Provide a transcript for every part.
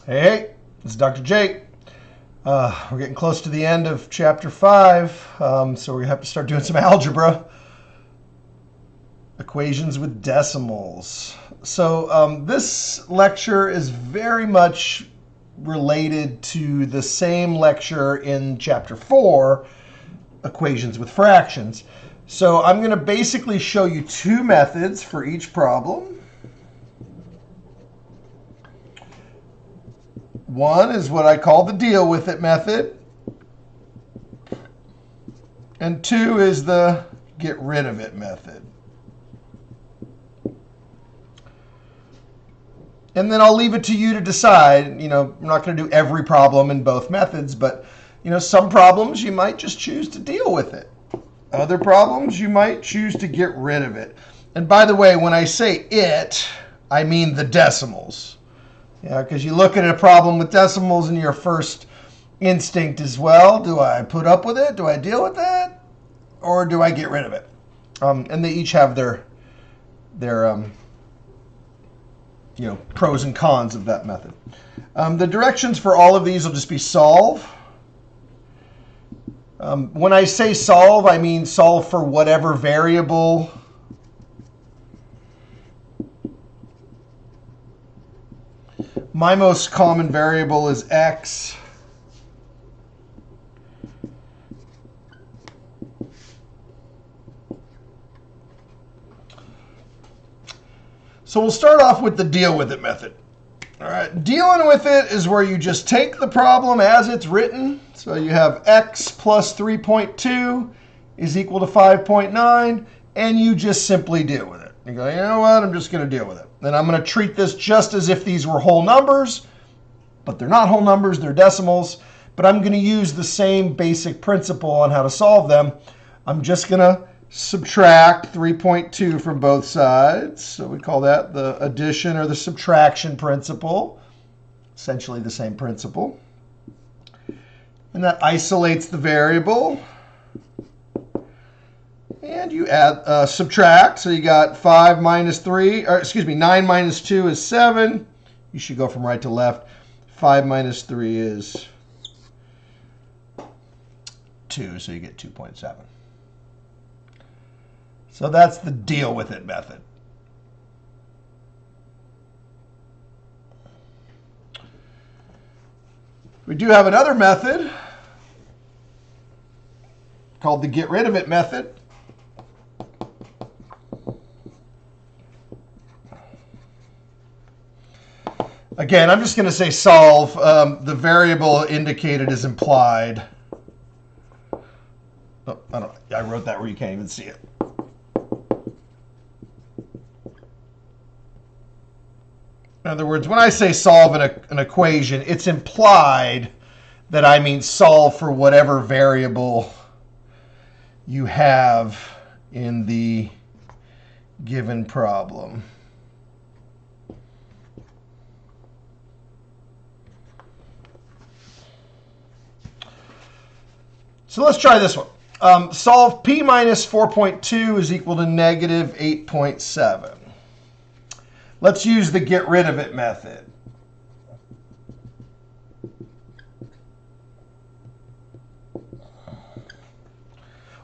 Hey, this is Dr. Jake. We're getting close to the end of chapter 5, so we're going to have to start doing some algebra. Equations with decimals. So this lecture is very much related to the same lecture in chapter 4, equations with fractions. So I'm going to basically show you two methods for each problem. One is what I call the deal with it method. And two is the get rid of it method. And then I'll leave it to you to decide. You know, I'm not going to do every problem in both methods, but some problems you might just choose to deal with it. Other problems you might choose to get rid of it. And by the way, when I say it, I mean the decimals. Yeah, because you look at a problem with decimals and your first instinct is, well, do I put up with it? Do I deal with it? Or do I get rid of it? And they each have their pros and cons of that method. The directions for all of these will just be solve. When I say solve, I mean solve for whatever variable my most common variable is x. So we'll start off with the deal with it method. All right, dealing with it is where you just take the problem as it's written. So you have x plus 3.2 is equal to 5.9, and you just simply deal with it. You go, you know what, I'm just going to deal with it. Then I'm going to treat this just as if these were whole numbers, but they're not whole numbers, they're decimals. But I'm going to use the same basic principle on how to solve them. I'm just going to subtract 3.2 from both sides. So we call that the addition or the subtraction principle. Essentially the same principle. And that isolates the variable. And you add, subtract. So you got 9 minus 2 is 7. You should go from right to left. 5 minus 3 is 2, so you get 2.7. So that's the deal with it method. We do have another method called the get rid of it method. Again, I'm just going to say solve. The variable indicated is implied. Oh, I wrote that where you can't even see it. In other words, when I say solve an equation, it's implied that I mean solve for whatever variable you have in the given problem. So let's try this one. Solve p minus 4.2 is equal to negative 8.7. Let's use the get rid of it method.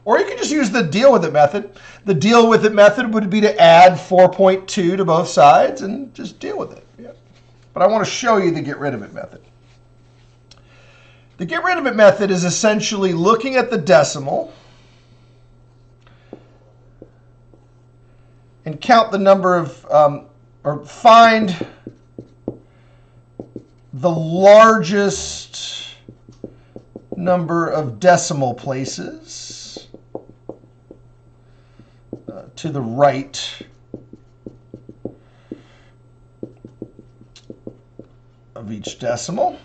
Or you can just use the deal with it method. The deal with it method would be to add 4.2 to both sides and just deal with it. Yeah. But I want to show you the get rid of it method. The get rid of it method is essentially looking at the decimal and count the number of, or find the largest number of decimal places to the right of each decimal.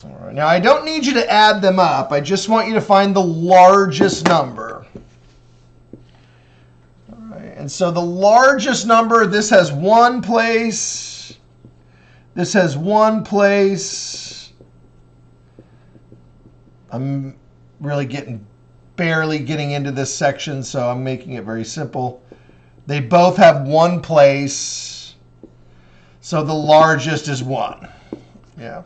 All right. Now, I don't need you to add them up. I just want you to find the largest number. All right. And so the largest number, this has one place. This has one place. I'm really barely getting into this section, so I'm making it very simple. They both have one place. So the largest is 1. Yeah.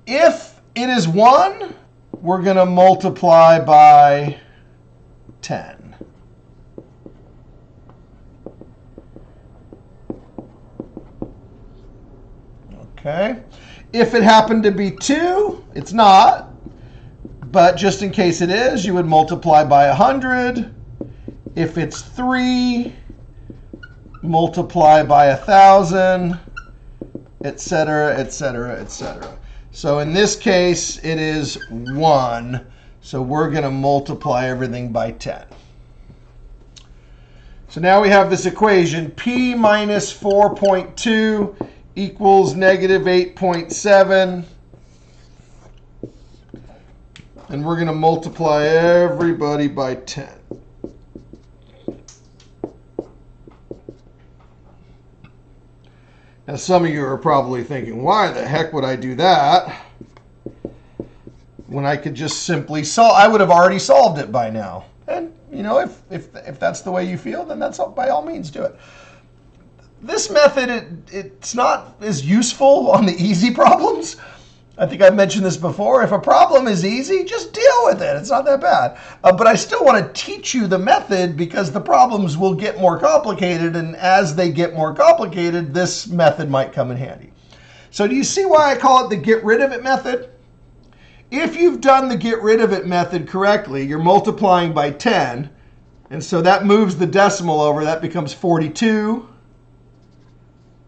If it is 1, we're going to multiply by 10. Okay. If it happened to be 2, it's not. But just in case it is, you would multiply by 100. If it's 3, multiply by 1,000, etc., etc., etc. So in this case, it is 1. So we're going to multiply everything by 10. So now we have this equation, P minus 4.2 equals negative 8.7. And we're going to multiply everybody by 10. Now, some of you are probably thinking, why the heck would I do that when I could just simply solve? I would have already solved it by now. And, you know, if that's the way you feel, then that's by all means do it. This method, it's not as useful on the easy problems. I think I've mentioned this before. If a problem is easy, just deal with it. It's not that bad. But I still want to teach you the method because the problems will get more complicated. And as they get more complicated, this method might come in handy. So do you see why I call it the get rid of it method? If you've done the get rid of it method correctly, you're multiplying by 10. And so that moves the decimal over. That becomes 42.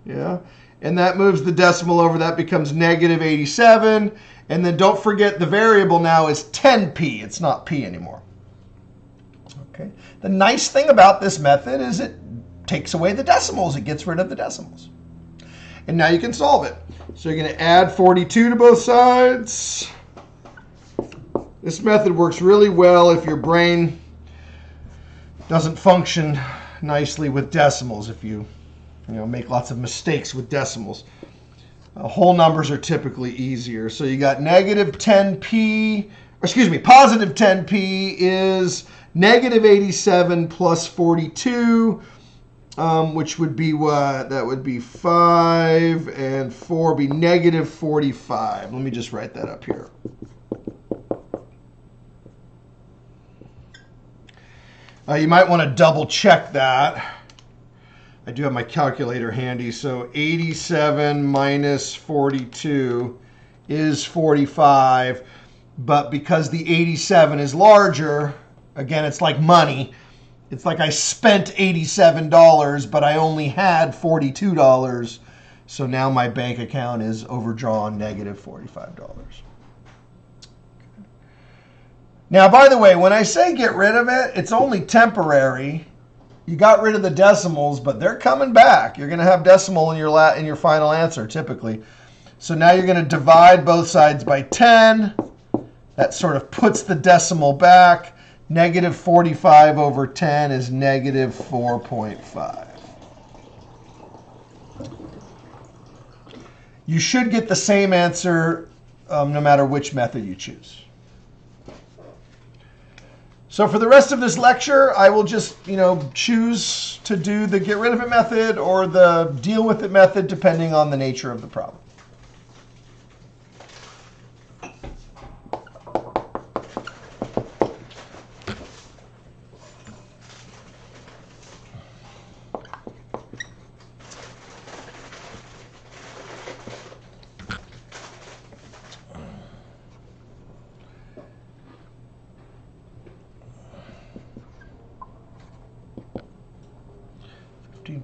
Yeah. And that moves the decimal over. That becomes negative 87. And then don't forget the variable now is 10p. It's not p anymore. Okay. The nice thing about this method is it takes away the decimals. It gets rid of the decimals. And now you can solve it. So you're going to add 42 to both sides. This method works really well if your brain doesn't function nicely with decimals. If you make lots of mistakes with decimals. Whole numbers are typically easier. So you got negative 10p, positive 10p is negative 87 plus 42, which would be what? That would be 5, and 4 would be negative 45. Let me just write that up here. You might want to double check that. I do have my calculator handy. So 87 minus 42 is 45. But because the 87 is larger, again, it's like money. It's like I spent $87, but I only had $42. So now my bank account is overdrawn negative $45. Now, by the way, when I say get rid of it, it's only temporary. You got rid of the decimals, but they're coming back. You're going to have decimal in your final answer, typically. So now you're going to divide both sides by 10. That sort of puts the decimal back. Negative 45 over 10 is negative 4.5. You should get the same answer no matter which method you choose. So for the rest of this lecture, I will just, choose to do the get rid of it method or the deal with it method, depending on the nature of the problem.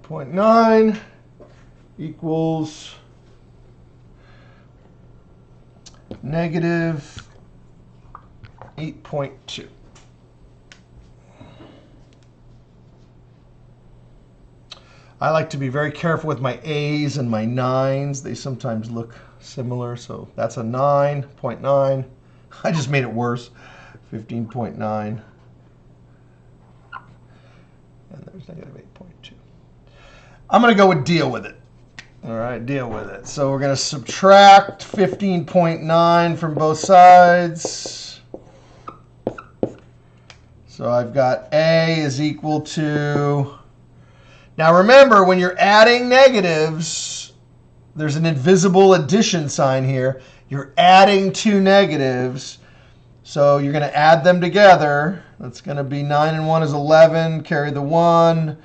.9 equals negative 8.2. I like to be very careful with my A's and my 9's. They sometimes look similar, so that's a 9.9. I just made it worse, 15.9. And there's negative 8.2. I'm going to go with deal with it. All right, deal with it. So we're going to subtract 15.9 from both sides. So I've got A is equal to Now remember, when you're adding negatives, there's an invisible addition sign here. You're adding two negatives. So you're going to add them together. That's going to be 9 and 1 is 11. Carry the 1.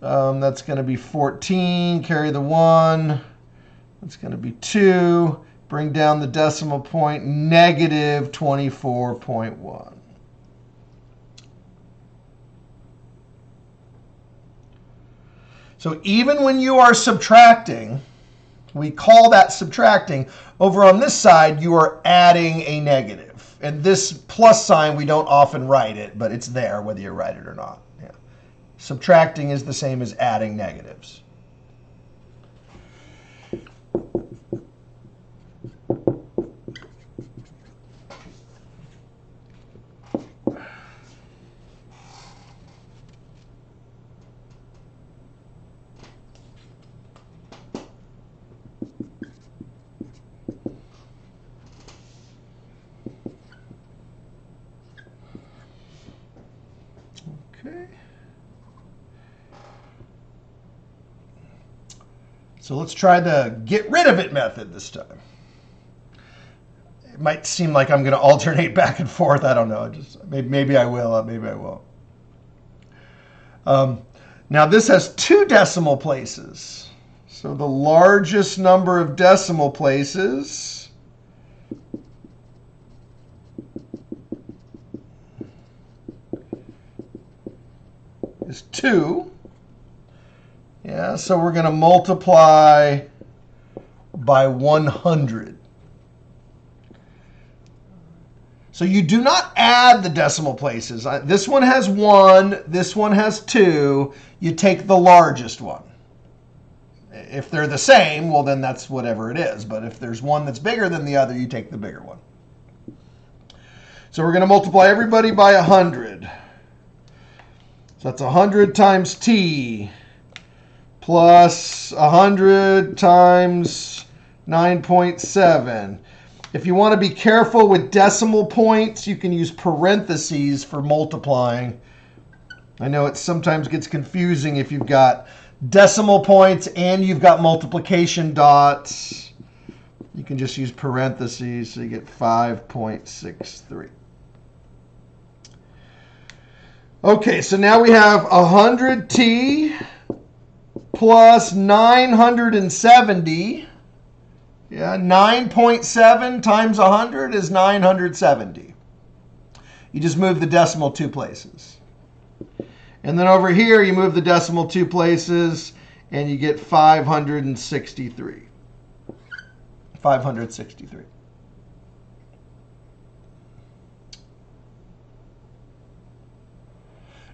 That's going to be 14. Carry the 1. That's going to be 2. Bring down the decimal point. Negative 24.1. So even when you are subtracting, we call that subtracting. Over on this side, you are adding a negative. And this plus sign, we don't often write it, but it's there whether you write it or not. Yeah. Subtracting is the same as adding negatives. Okay. So let's try the get rid of it method this time. It might seem like I'm going to alternate back and forth. I don't know. Maybe I will. Maybe I won't. Now this has two decimal places. So the largest number of decimal places is 2. Yeah, so we're going to multiply by 100. So you do not add the decimal places. This one has 1. This one has 2. You take the largest one. If they're the same, well, then that's whatever it is. But if there's one that's bigger than the other, you take the bigger one. So we're going to multiply everybody by 100. So that's 100 times t plus 100 times 9.7. If you want to be careful with decimal points, you can use parentheses for multiplying. I know it sometimes gets confusing if you've got decimal points and you've got multiplication dots. You can just use parentheses, so you get 5.63. Okay, so now we have 100t plus 970. Yeah, 9.7 times 100 is 970. You just move the decimal 2 places. And then over here, you move the decimal 2 places, and you get 563. 563.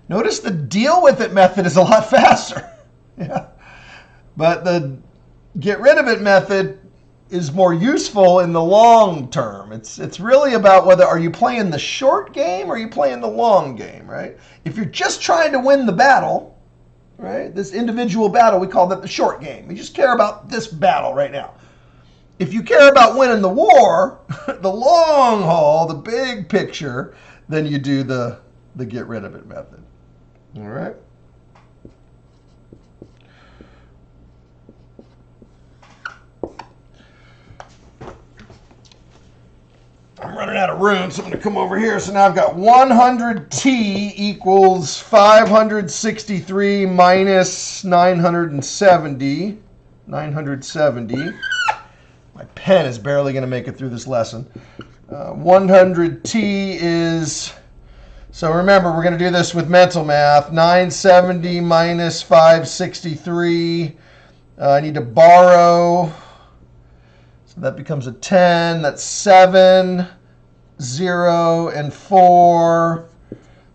Notice the deal with it method is a lot faster. Yeah. But the get rid of it method is more useful in the long term. It's really about whether are you playing the short game or are you playing the long game, right? If you're just trying to win the battle, right, this individual battle, we call that the short game. You just care about this battle right now. If you care about winning the war, the long haul, the big picture, then you do the get rid of it method. All right? I'm running out of room, so I'm going to come over here. So now I've got 100t equals 563 minus 970. 970. My pen is barely going to make it through this lesson. 100t is, so remember, we're going to do this with mental math. 970 minus 563. I need to borrow. So that becomes a 10. That's 7, 0, and 4.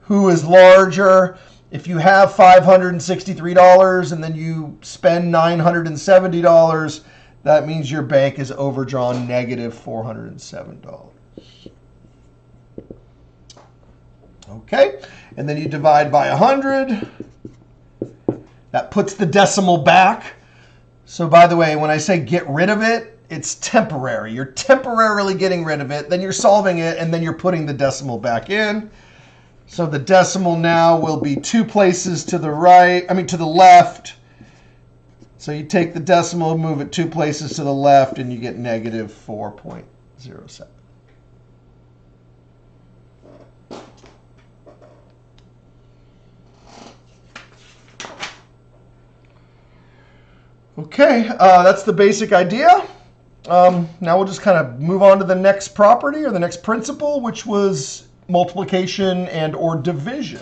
Who is larger? If you have $563 and then you spend $970, that means your bank is overdrawn negative $407. Okay, and then you divide by 100. That puts the decimal back. So by the way, when I say get rid of it, it's temporary. You're temporarily getting rid of it, then you're solving it, and then you're putting the decimal back in. So the decimal now will be 2 places to the right, to the left. So you take the decimal, move it 2 places to the left, and you get negative 4.07. Okay, that's the basic idea. Now we'll just kind of move on to the next property or the next principle, which was multiplication and or division.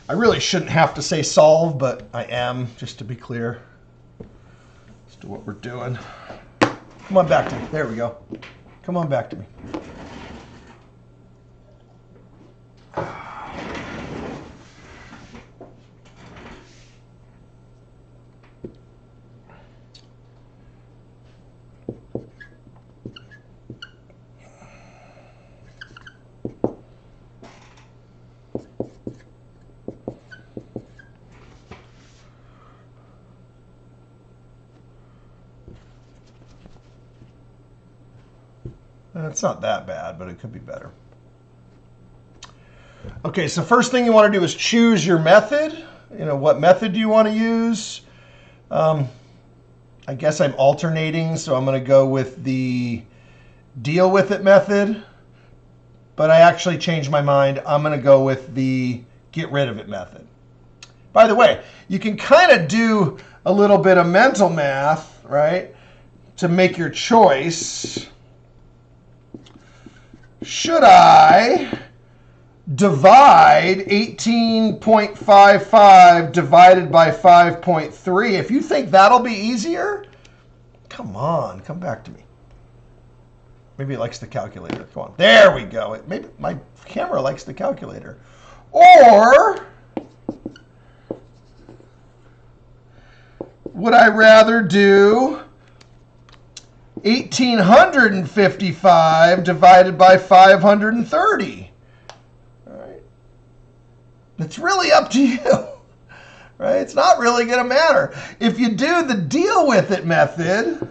I really shouldn't have to say solve, but I am, just to be clear as to what we're doing. Come on back to me. There we go. Come on back to me. It's not that bad, but it could be better. Okay, so first thing you want to do is choose your method. What method do you want to use? I guess I'm alternating, so I'm going to go with the deal with it method. But I actually changed my mind. I'm going to go with the get rid of it method. By the way, you can kind of do a little bit of mental math, right, to make your choice. Should I divide 18.55 divided by 5.3? If you think that'll be easier, come on, come back to me. Maybe it likes the calculator. Come on. There we go. Maybe my camera likes the calculator. Or would I rather do 1,855 divided by 530? All right. It's really up to you. Right? It's not really going to matter. If you do the deal with it method,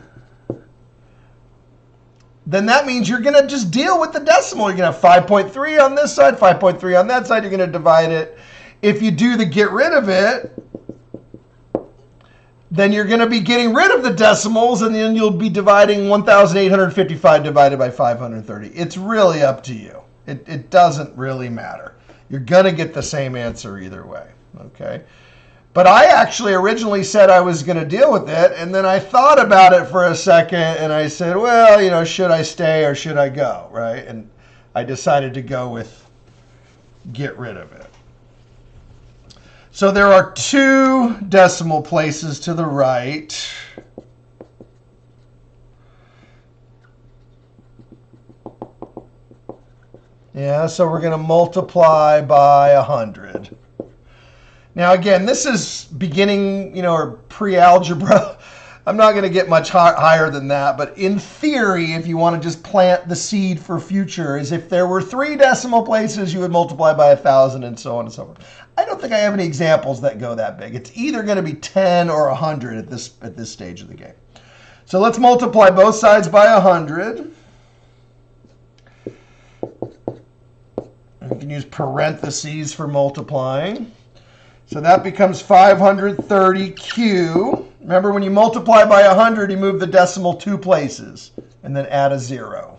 then that means you're going to just deal with the decimal. You're going to have 5.3 on this side, 5.3 on that side. You're going to divide it. If you do the get rid of it, then you're going to be getting rid of the decimals, and then you'll be dividing 1,855 divided by 530. It's really up to you. It doesn't really matter. You're going to get the same answer either way. Okay? But I actually originally said I was going to deal with it, and then I thought about it for a second, and I said, well, should I stay or should I go, right? And I decided to go with get rid of it. So there are 2 decimal places to the right. Yeah, so we're going to multiply by 100. Now, again, this is beginning, or pre-algebra. I'm not going to get much higher than that. But in theory, if you want to just plant the seed for future, is if there were 3 decimal places, you would multiply by 1,000 and so on and so forth. I don't think I have any examples that go that big. It's either going to be 10 or 100 at this stage of the game. So let's multiply both sides by 100. And you can use parentheses for multiplying. So that becomes 530Q. Remember, when you multiply by 100, you move the decimal 2 places and then add a 0.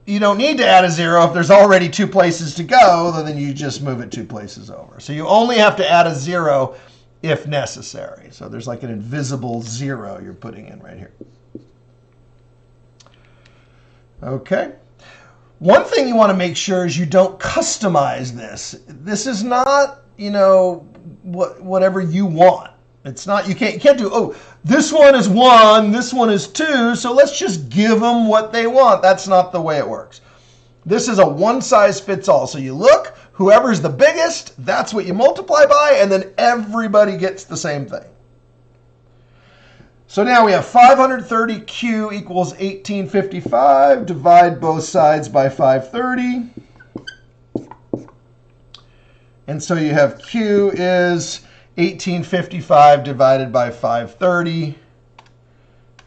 You don't need to add a 0 if there's already 2 places to go, then you just move it 2 places over. So you only have to add a 0 if necessary. So there's like an invisible 0 you're putting in right here. Okay. One thing you want to make sure is you don't customize this. This is not, whatever you want. It's not, you can't do, oh, this one is 1, this one is 2, so let's just give them what they want. That's not the way it works. This is a one size fits all. So you look, whoever's the biggest, that's what you multiply by, and then everybody gets the same thing. So now we have 530Q equals 1855. Divide both sides by 530. And so you have Q is 1855 divided by 530.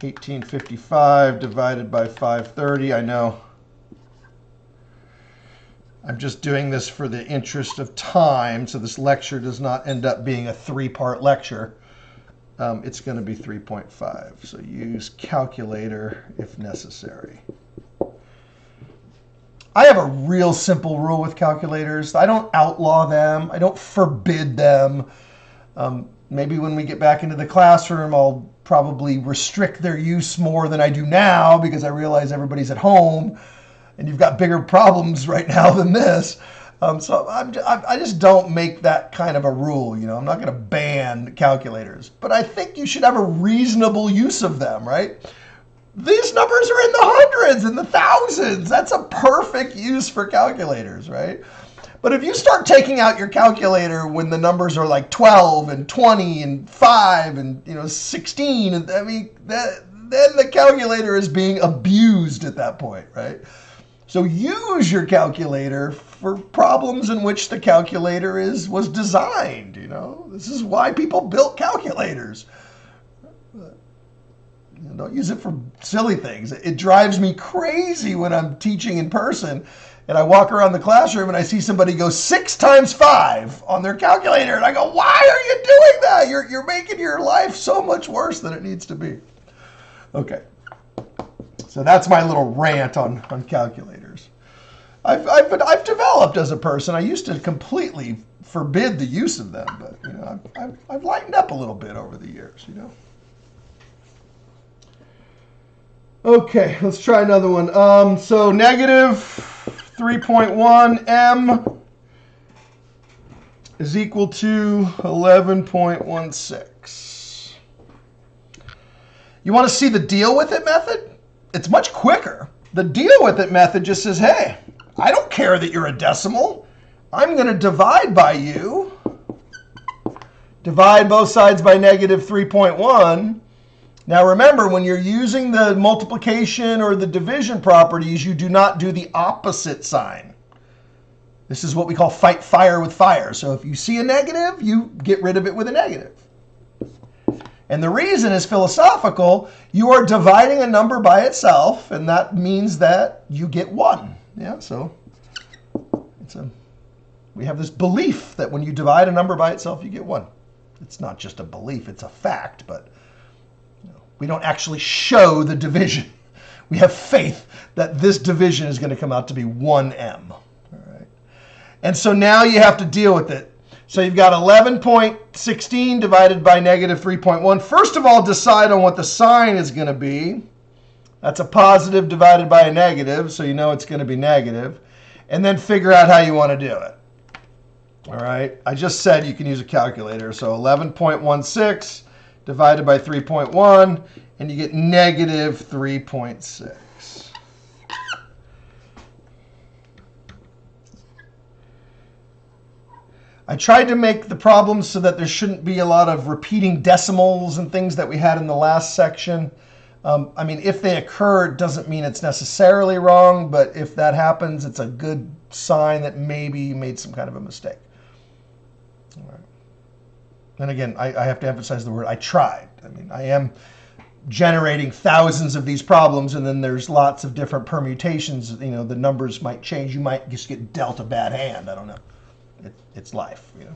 1855 divided by 530. I know I'm just doing this for the interest of time, so this lecture does not end up being a 3-part lecture. It's going to be 3.5, so use calculator if necessary. I have a real simple rule with calculators. I don't outlaw them. I don't forbid them. Maybe when we get back into the classroom, I'll probably restrict their use more than I do now because I realize everybody's at home and you've got bigger problems right now than this. So I just don't make that kind of a rule. You know, I'm not going to ban calculators, but I think you should have a reasonable use of them, right? These numbers are in the hundreds and the thousands. That's a perfect use for calculators, right? But if you start taking out your calculator when the numbers are like 12 and 20 and 5 and 16, I mean, then the calculator is being abused at that point, right? So use your calculator for problems in which the calculator was designed, you know? This is why people built calculators. Don't use it for silly things. It drives me crazy when I'm teaching in person and I walk around the classroom and I see somebody go 6 times 5 on their calculator and I go, why are you doing that? You're making your life so much worse than it needs to be. Okay. So that's my little rant on calculators. I've developed as a person. I used to completely forbid the use of them, but you know, I've lightened up a little bit over the years, you know. Okay, let's try another one. So negative 3.1 m is equal to 11.16. You want to see the deal with it method? It's much quicker. The deal with it method just says, hey, I don't care that you're a decimal. I'm going to divide by you. Divide both sides by negative 3.1. Now remember, when you're using the multiplication or the division properties, you do not do the opposite sign. This is what we call fight fire with fire. So if you see a negative, you get rid of it with a negative. And the reason is philosophical. You are dividing a number by itself, and that means that you get 1. Yeah, so we have this belief that when you divide a number by itself, you get 1. It's not just a belief, it's a fact, but we don't actually show the division. We have faith that this division is going to come out to be 1m. All right. And so now you have to deal with it. So you've got 11.16 divided by negative 3.1. First of all, decide on what the sign is going to be. That's a positive divided by a negative, so you know it's going to be negative. And then figure out how you want to do it. All right. I just said you can use a calculator. So 11.16. divided by 3.1, and you get negative 3.6. I tried to make the problems so that there shouldn't be a lot of repeating decimals and things that we had in the last section. I mean, if they occur, it doesn't mean it's necessarily wrong, but if that happens, it's a good sign that maybe you made some kind of a mistake. All right. And again, I have to emphasize the word I tried. I mean, I am generating thousands of these problems, and then there's lots of different permutations. You know, the numbers might change. You might just get dealt a bad hand. I don't know. It's life, you know.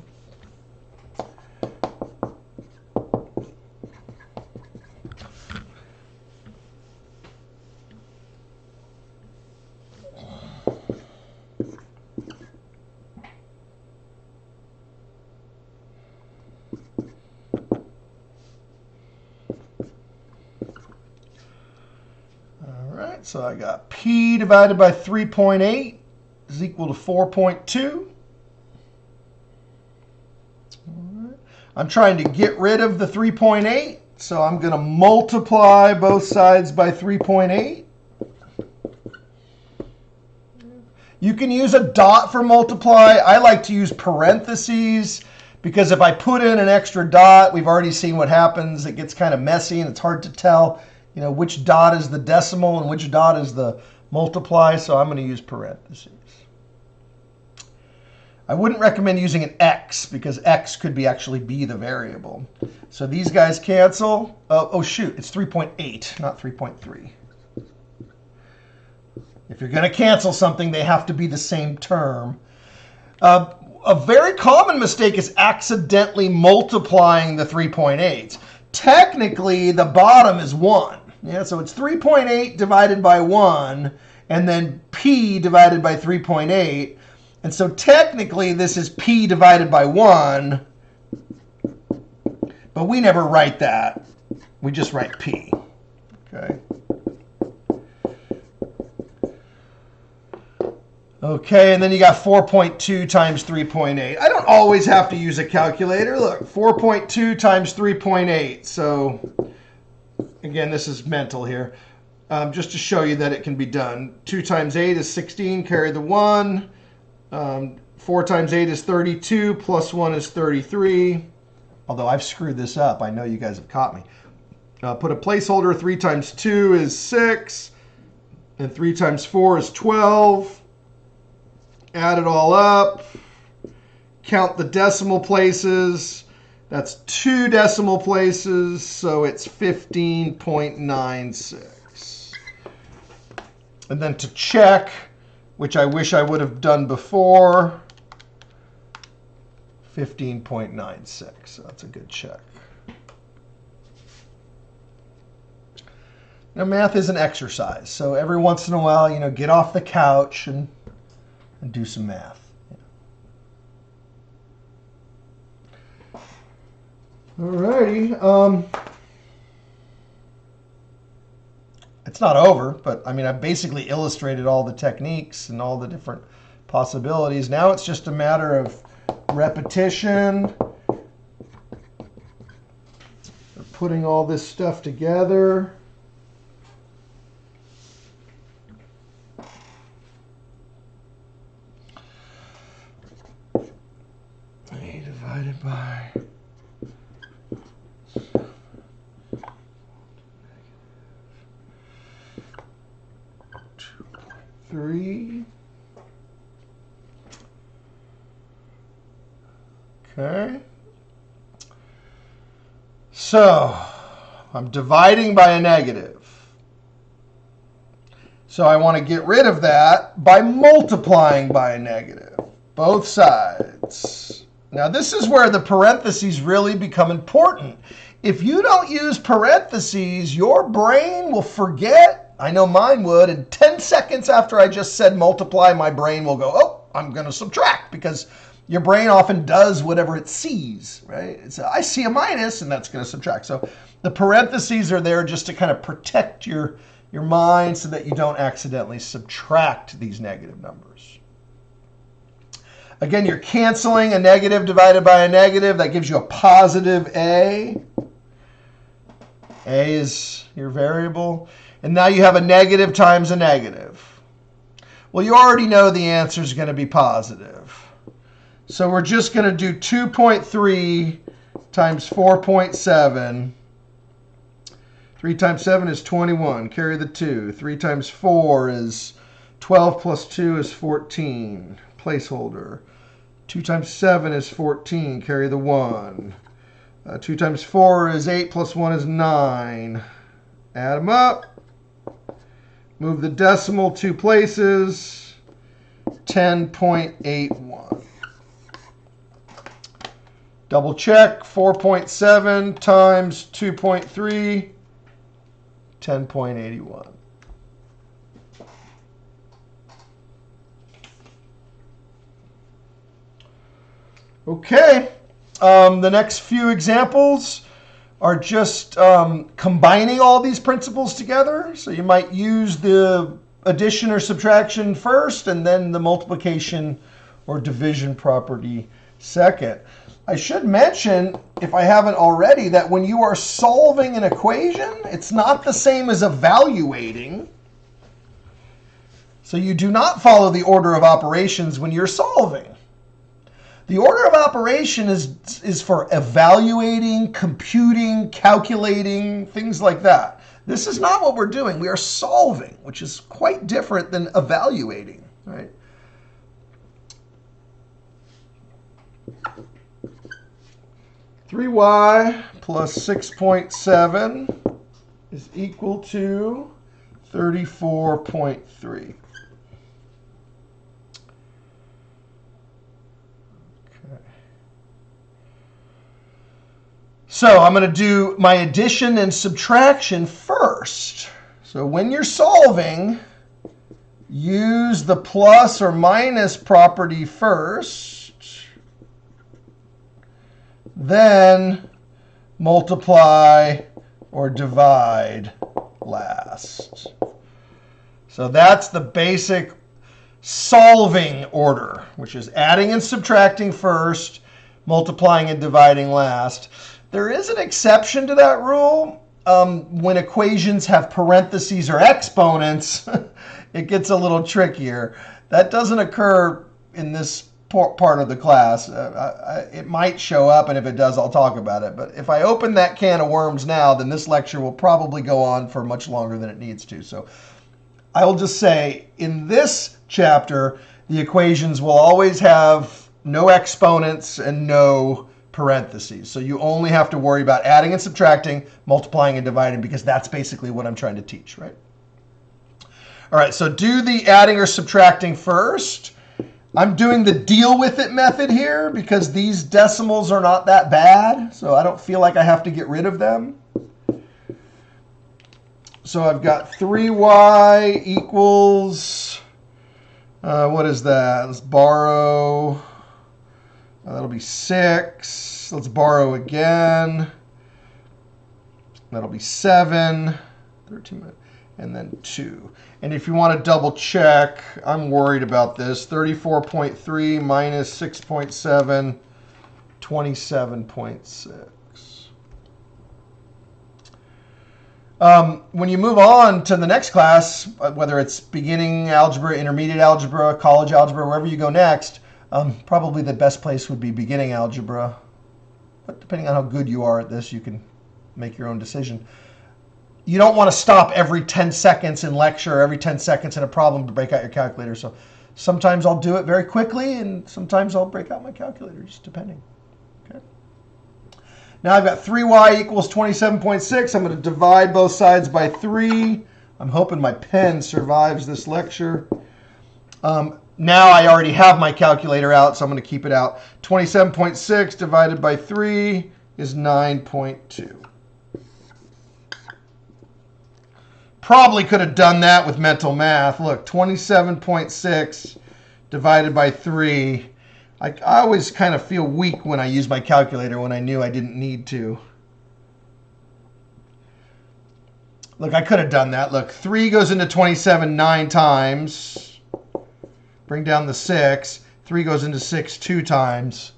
So I got P divided by 3.8 is equal to 4.2. I'm trying to get rid of the 3.8, so I'm going to multiply both sides by 3.8. You can use a dot for multiply. I like to use parentheses because if I put in an extra dot, we've already seen what happens. It gets kind of messy and it's hard to tell, you know, which dot is the decimal and which dot is the multiply, so I'm going to use parentheses. I wouldn't recommend using an x because x could actually be the variable. So these guys cancel. Oh shoot, it's 3.8, not 3.3. If you're going to cancel something, they have to be the same term. A very common mistake is accidentally multiplying the 3.8s. Technically, the bottom is 1. Yeah, so it's 3.8 divided by 1, and then p divided by 3.8. And so technically, this is p divided by 1, but we never write that. We just write p. Okay. Okay, and then you got 4.2 times 3.8. I don't always have to use a calculator. Look, 4.2 times 3.8. So, again, this is mental here. Just to show you that it can be done. 2 times 8 is 16, carry the 1. 4 times 8 is 32, plus 1 is 33. Although I've screwed this up. I know you guys have caught me. Put a placeholder. 3 times 2 is 6. And 3 times 4 is 12. Add it all up. Count the decimal places. That's 2 decimal places, so it's 15.96. And then to check, which I wish I would have done before, 15.96. So that's a good check. Now, math is an exercise, so every once in a while, get off the couch and do some math. Alrighty. It's not over, but I've basically illustrated all the techniques and all the different possibilities. Now it's just a matter of repetition, putting all this stuff together. Divided by 2.3. Okay. So I'm dividing by a negative. So I want to get rid of that by multiplying by a negative. Both sides. Now, this is where the parentheses really become important. If you don't use parentheses, your brain will forget. I know mine would. And 10 seconds after I just said multiply, my brain will go, oh, I'm going to subtract. Because your brain often does whatever it sees, right? I see a minus, and that's going to subtract. So the parentheses are there just to kind of protect your mind so that you don't accidentally subtract these negative numbers. Again, you're canceling a negative divided by a negative. That gives you a positive A. A is your variable. And now you have a negative times a negative. Well, you already know the answer is going to be positive. So we're just going to do 2.3 times 4.7. 3 times 7 is 21. Carry the 2. 3 times 4 is 12 plus 2 is 14. Placeholder. 2 times 7 is 14. Carry the 1. 2 times 4 is 8 plus 1 is 9. Add them up. Move the decimal 2 places. 10.81. Double check. 4.7 times 2.3. 10.81. Okay, the next few examples are just combining all these principles together. So you might use the addition or subtraction first, and then the multiplication or division property second. I should mention, if I haven't already, that when you are solving an equation, it's not the same as evaluating. So you do not follow the order of operations when you're solving. The order of operation is for evaluating, computing, calculating, things like that. This is not what we're doing. We are solving, which is quite different than evaluating, right? 3y plus 6.7 is equal to 34.3. So I'm going to do my addition and subtraction first. So when you're solving, use the plus or minus property first, then multiply or divide last. So that's the basic solving order, which is adding and subtracting first, multiplying and dividing last. There is an exception to that rule. When equations have parentheses or exponents, it gets a little trickier. That doesn't occur in this part of the class. It might show up, and if it does, I'll talk about it. But if I open that can of worms now, then this lecture will probably go on for much longer than it needs to. So I will just say, in this chapter, the equations will always have no exponents and no parentheses. So you only have to worry about adding and subtracting, multiplying and dividing, because that's basically what I'm trying to teach, right? All right, so do the adding or subtracting first. I'm doing the deal with it method here because these decimals are not that bad, so I don't feel like I have to get rid of them. So I've got 3y equals, what is that? Let's borrow. That'll be 6. Let's borrow again. That'll be 7. 13, and then 2. And if you want to double check, I'm worried about this. 34.3 minus 6.7, 27.6. When you move on to the next class, whether it's beginning algebra, intermediate algebra, college algebra, wherever you go next, probably the best place would be beginning algebra. But depending on how good you are at this, you can make your own decision. You don't want to stop every 10 seconds in lecture, every 10 seconds in a problem to break out your calculator. So sometimes I'll do it very quickly, and sometimes I'll break out my calculator, just depending. Okay. Now I've got 3y equals 27.6. I'm going to divide both sides by 3. I'm hoping my pen survives this lecture. Now I already have my calculator out, so I'm going to keep it out. 27.6 divided by 3 is 9.2. Probably could have done that with mental math. Look, 27.6 divided by 3. I always kind of feel weak when I use my calculator when I knew I didn't need to. Look, I could have done that. Look, 3 goes into 27 9 times. Bring down the 6. 3 goes into 6 2 times.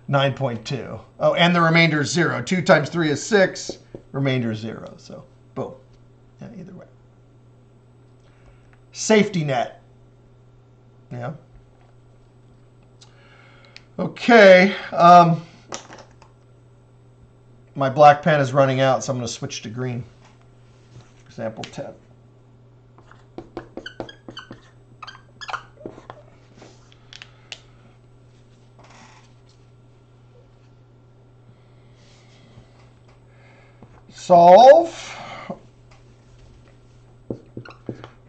9.2. Oh, and the remainder is 0. 2 times 3 is 6. Remainder is 0. So, boom. Yeah, either way. Safety net. Yeah. Okay. My black pen is running out, so I'm going to switch to green. Example 10. Solve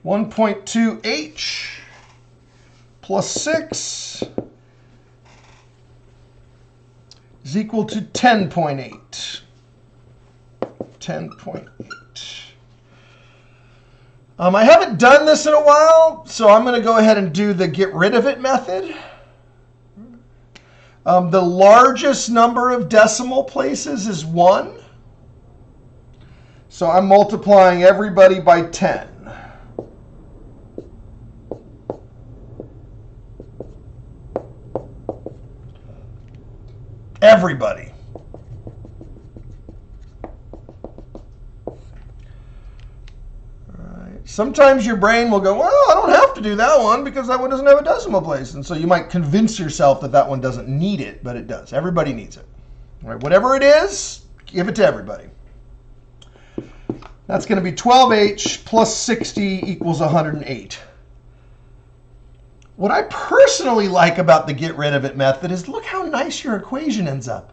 1.2h plus 6 is equal to 10.8. 10.8. I haven't done this in a while, so I'm going to go ahead and do the get rid of it method. The largest number of decimal places is 1. So I'm multiplying everybody by 10. Everybody. Sometimes your brain will go, well, I don't have to do that one because that one doesn't have a decimal place. And so you might convince yourself that that one doesn't need it, but it does. Everybody needs it. All right, whatever it is, give it to everybody. That's going to be 12h plus 60 equals 108. What I personally like about the get rid of it method is look how nice your equation ends up.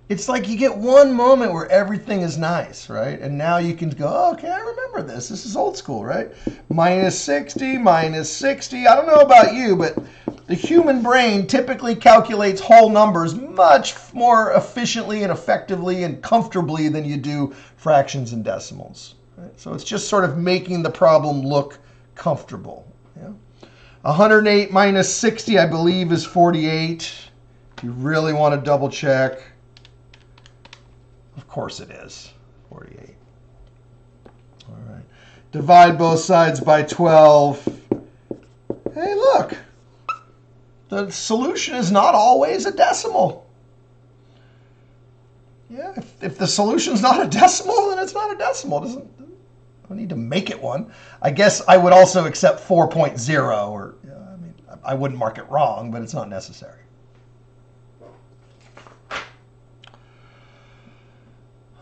It's like you get one moment where everything is nice, right? And now you can go, oh, okay, I remember this. This is old school, right? Minus 60, minus 60. I don't know about you, but the human brain typically calculates whole numbers much more efficiently and effectively and comfortably than you do fractions and decimals. Right? So it's just sort of making the problem look comfortable. Yeah? 108 minus 60, I believe, is 48. You really want to double check. Of course it is, 48. All right. Divide both sides by 12. Hey, look. The solution is not always a decimal. Yeah, if the solution's not a decimal, then it's not a decimal. I don't need to make it one. I guess I would also accept 4.0, or I mean, I wouldn't mark it wrong, but it's not necessary.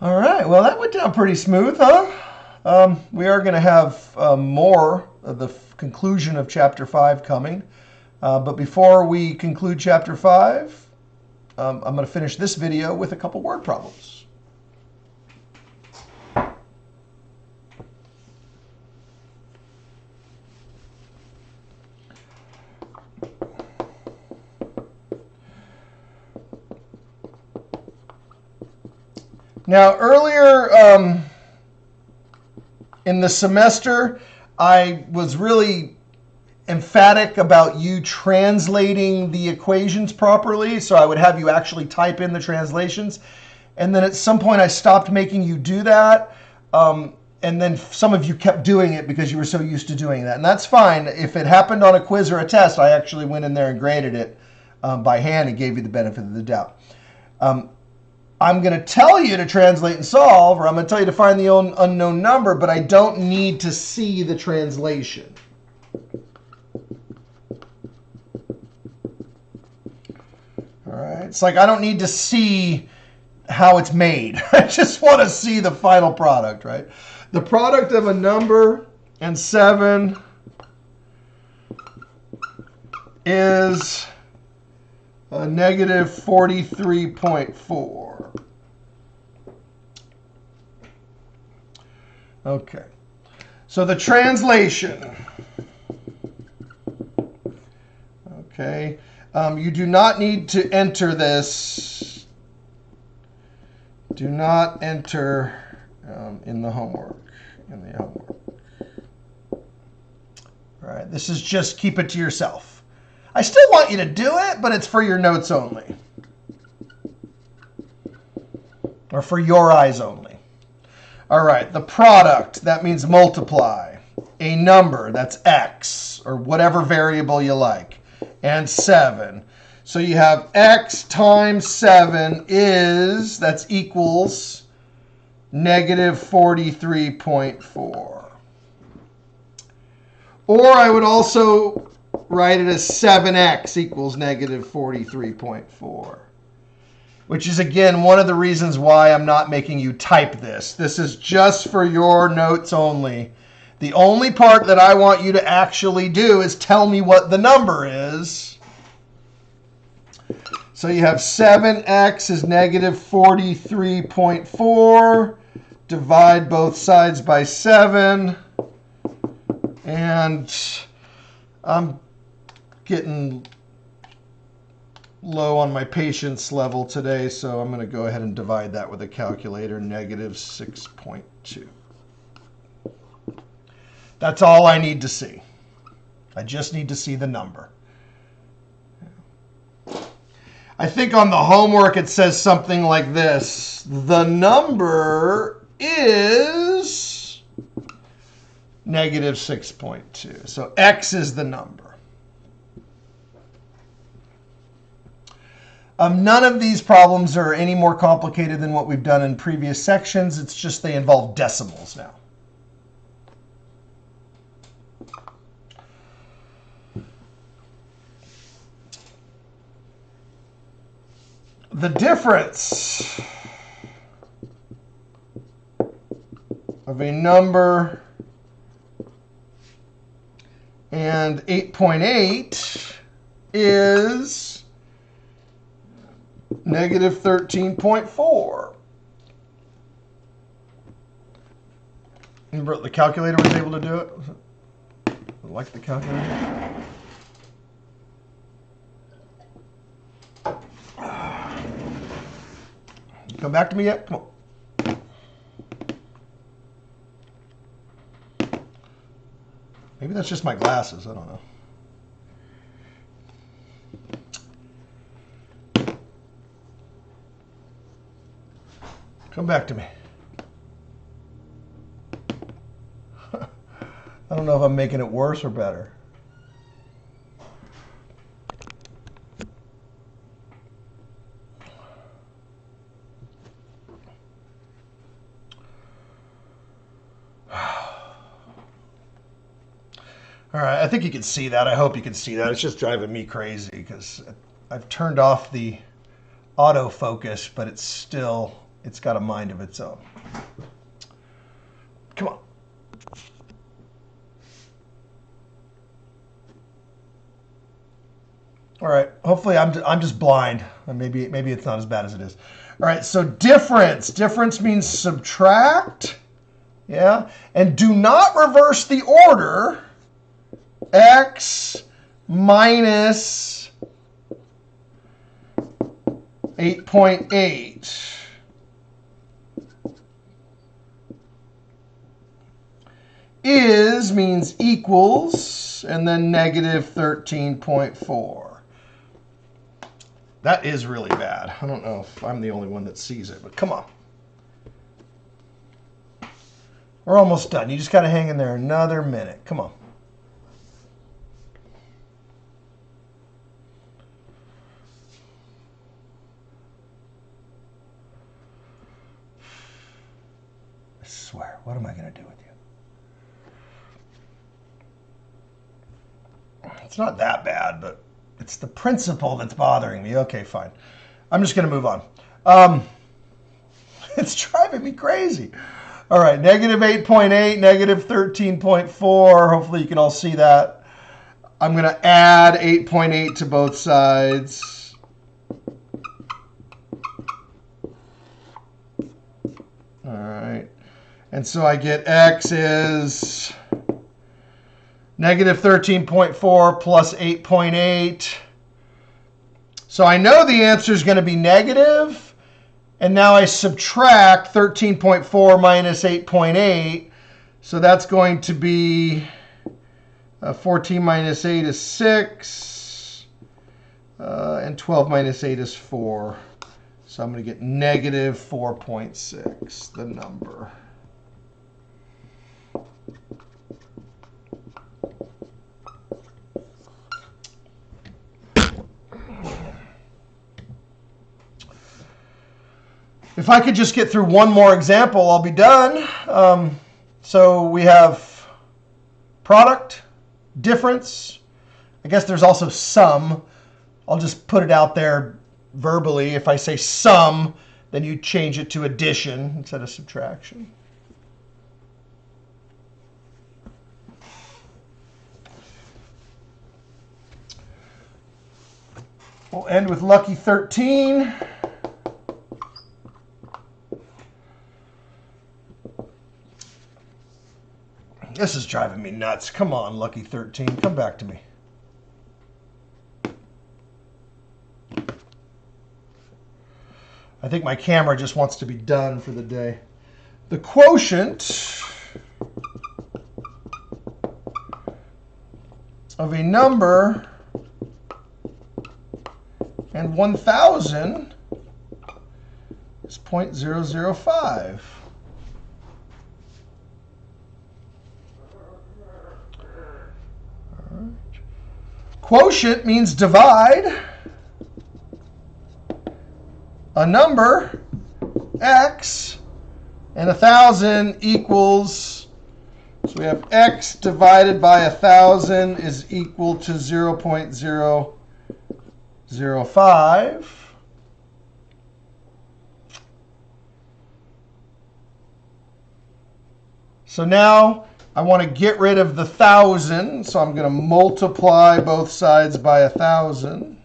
All right, well, that went down pretty smooth, huh? We are going to have more of the conclusion of Chapter 5 coming. But before we conclude Chapter 5, I'm going to finish this video with a couple word problems. Now, earlier in the semester, I was really emphatic about you translating the equations properly, so I would have you actually type in the translations. And then at some point, I stopped making you do that. And then some of you kept doing it because you were so used to doing that. And that's fine. If it happened on a quiz or a test, I actually went in there and graded it by hand and gave you the benefit of the doubt. I'm going to tell you to translate and solve, or I'm going to tell you to find the unknown number, but I don't need to see the translation. All right, it's like I don't need to see how it's made. I just want to see the final product, right? The product of a number and 7 is a negative 43.4. Okay, so the translation. Okay, you do not need to enter this. Do not enter in the homework. All right, this is just keep it to yourself. I still want you to do it, but it's for your notes only. Or for your eyes only. All right, the product, that means multiply. A number, that's x, or whatever variable you like. And 7. So you have x times 7 is, that's equals, negative 43.4. Or I would also write it as 7x equals negative 43.4. Which is, again, one of the reasons why I'm not making you type this. This is just for your notes only. The only part that I want you to actually do is tell me what the number is. So you have 7x is negative 43.4. Divide both sides by 7. And I'm getting low on my patience level today, so I'm going to go ahead and divide that with a calculator, negative 6.2. That's all I need to see. I just need to see the number. I think on the homework it says something like this. The number is negative 6.2. So x is the number. None of these problems are any more complicated than what we've done in previous sections. It's just they involve decimals now. The difference of a number And 8.8 is negative 13.4. Remember the calculator was able to do it? Like the calculator? Come back to me yet? Come on. Maybe that's just my glasses. I don't know. Come back to me. I don't know if I'm making it worse or better. All right, I think you can see that. I hope you can see that. It's just driving me crazy because I've turned off the autofocus, but it's got a mind of its own. Come on. All right, hopefully I'm just blind. Maybe it's not as bad as it is. All right, so difference. Difference means subtract. Yeah, and do not reverse the order. X minus 8.8 is means equals and then negative 13.4. That is really bad. I don't know if I'm the only one that sees it, but come on. We're almost done. You just got to hang in there another minute. Come on. I swear, what am I going to do with you? It's not that bad, but it's the principle that's bothering me. Okay, fine. I'm just going to move on. It's driving me crazy. All right, negative 8.8, negative 13.4. Hopefully you can all see that. I'm going to add 8.8 to both sides. All right. And so I get x is negative 13.4 plus 8.8. So I know the answer is going to be negative. And now I subtract 13.4 minus 8.8. So that's going to be 14 minus 8 is 6. And 12 minus 8 is 4. So I'm going to get negative 4.6, the number. If I could just get through one more example, I'll be done. So we have product, difference. I guess there's also sum. I'll just put it out there verbally. If I say sum, then you change it to addition instead of subtraction. We'll end with lucky 13. This is driving me nuts. Come on, lucky 13. Come back to me. I think my camera just wants to be done for the day. The quotient of a number and 1,000 is 0.005. Quotient means divide a number, x, and 1,000 equals, so we have x divided by 1,000 is equal to 0.005. So now I want to get rid of the 1,000, so I'm going to multiply both sides by 1,000.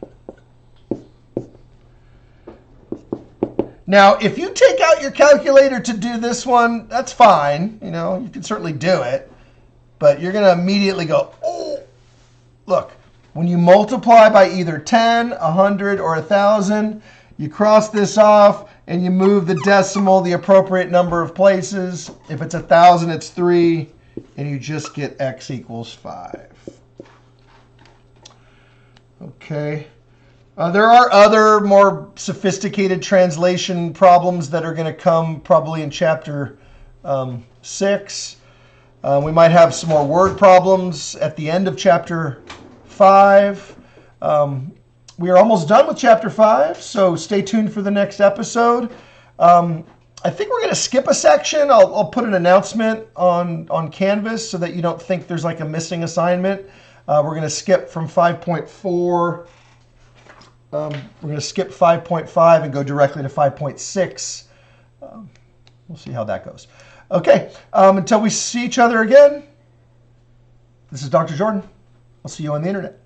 Now, if you take out your calculator to do this one, that's fine. You know, you can certainly do it. But you're going to immediately go, oh, look, when you multiply by either 10, 100, or 1,000, you cross this off and you move the decimal the appropriate number of places. If it's 1,000, it's 3, and you just get x equals 5. Okay. There are other more sophisticated translation problems that are going to come probably in chapter 6. We might have some more word problems at the end of chapter 5. We are almost done with chapter 5, so stay tuned for the next episode. I think we're going to skip a section. I'll put an announcement on Canvas so that you don't think there's like a missing assignment. We're going to skip from 5.4. We're going to skip 5.5 and go directly to 5.6. We'll see how that goes. Okay, until we see each other again, this is Dr. Jordan. I'll see you on the internet.